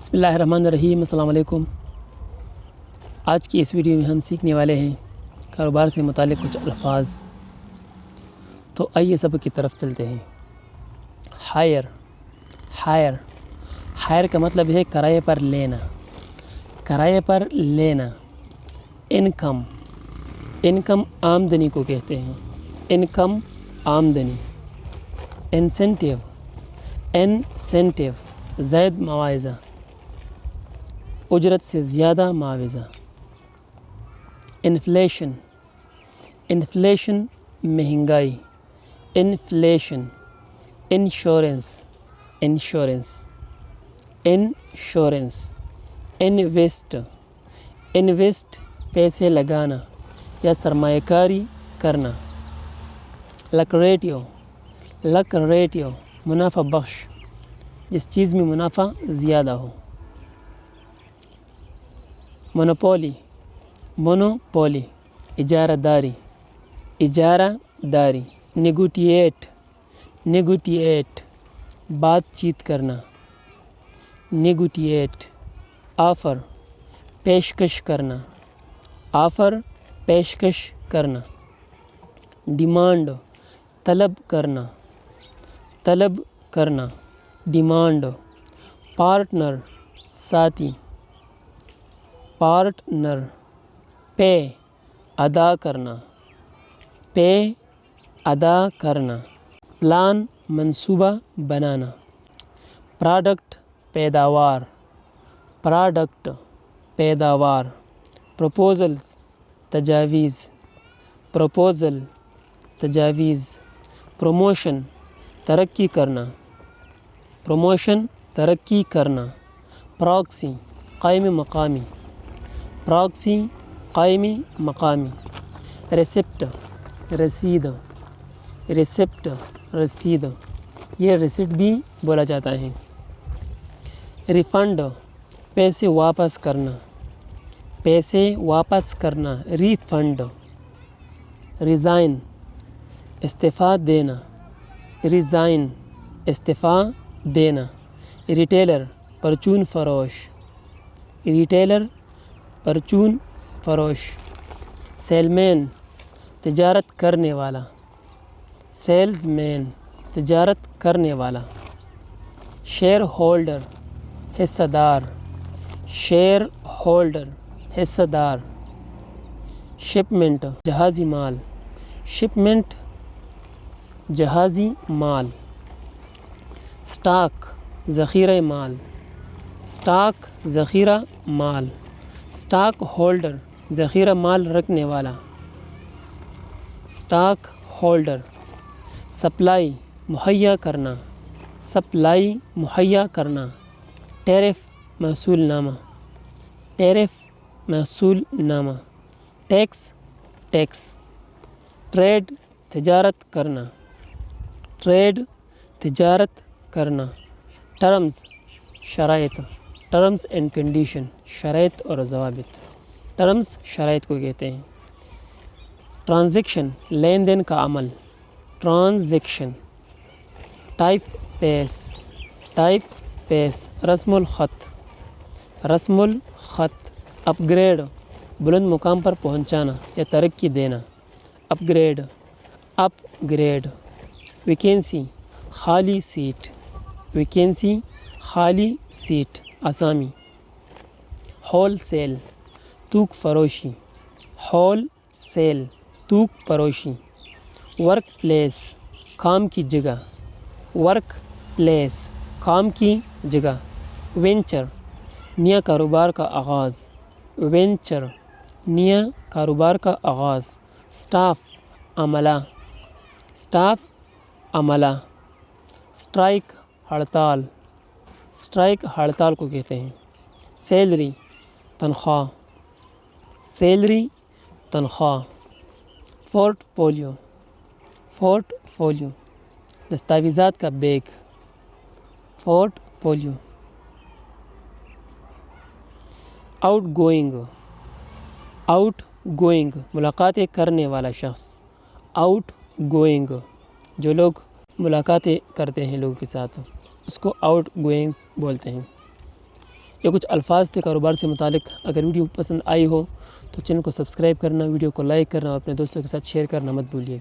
بسم اللہ الرحمن الرحیم۔ السلام علیکم۔ آج کی اس ویڈیو میں ہم سیکھنے والے ہیں کاروبار سے متعلق کچھ الفاظ۔ تو آئیے سبق کی طرف چلتے ہیں۔ ہائر ہائر کا مطلب ہے کرائے پر لینا، کرائے پر لینا۔ انکم آمدنی کو کہتے ہیں، انکم آمدنی۔ انسینٹیو زائد معاوضہ، اجرت سے زیادہ معاوضہ۔ انفلیشن مہنگائی، انفلیشن۔ انشورنس۔ انویسٹ پیسے لگانا یا سرمایہ کاری کرنا۔ لکریٹیو منافع بخش، جس چیز میں منافع زیادہ ہو۔ مونوپولی اجارہ داری۔ نیگوٹیٹ بات چیت کرنا، نیگوٹیٹ۔ آفر پیشکش کرنا۔ ڈیمانڈ طلب کرنا، ڈیمانڈ۔ پارٹنر ساتھی، پارٹنر۔ پے ادا کرنا۔ پلان منصوبہ بنانا۔ پروڈکٹ پیداوار۔ پروپوزل تجاویز۔ پروموشن ترقی کرنا۔ پراکسی قائم مقامی۔ ریسپٹ رسید، یہ ریسیٹ بھی بولا جاتا ہے۔ ریفنڈ پیسے واپس کرنا، ریفنڈ۔ ریزائن استعفیٰ دینا۔ ریٹیلر پرچون فروش۔ سیلمین تجارت کرنے والا۔ شیئر ہولڈر حصہ دار۔ شپمنٹ جہازی مال۔ سٹاک ذخیرہ مال۔ سٹاک ہولڈر ذخیرہ مال رکھنے والا۔ Stock holder. سپلائی مہیا کرنا۔ ٹیرف محصول نامہ۔ ٹیکس۔ ٹریڈ تجارت کرنا۔ ٹرمز شرائط، ٹرمز اینڈ کنڈیشن، شرائط اور ضوابط۔ ٹرمز شرائط کو کہتے ہیں۔ ٹرانزیکشن لین دین کا عمل، ٹرانزیکشن۔ ٹائپ پیس رسم الخط۔ اپ گریڈ بلند مقام پر پہنچانا یا ترقی دینا، اپ گریڈ۔ ویکینسی خالی سیٹ، آسامی۔ ہول سیل تھوک فروشی۔ ورک پلیس کام کی جگہ۔ وینچر نیا کاروبار کا آغاز۔ سٹاف عملہ۔ سٹرائک ہڑتال کو کہتے ہیں۔ سیلری تنخواہ۔ پورٹ فولیو دستاویزات کا bag, portfolio. Outgoing ملاقاتیں کرنے والا شخص، آؤٹ گوئنگ۔ جو لوگ ملاقاتیں کرتے ہیں لوگوں کے ساتھ، اس کو آؤٹ گوئنگس بولتے ہیں۔ یہ کچھ الفاظ تھے کاروبار سے متعلق۔ اگر ویڈیو پسند آئی ہو تو چینل کو سبسکرائب کرنا، ویڈیو کو لائک کرنا اور اپنے دوستوں کے ساتھ شیئر کرنا مت بھولیے۔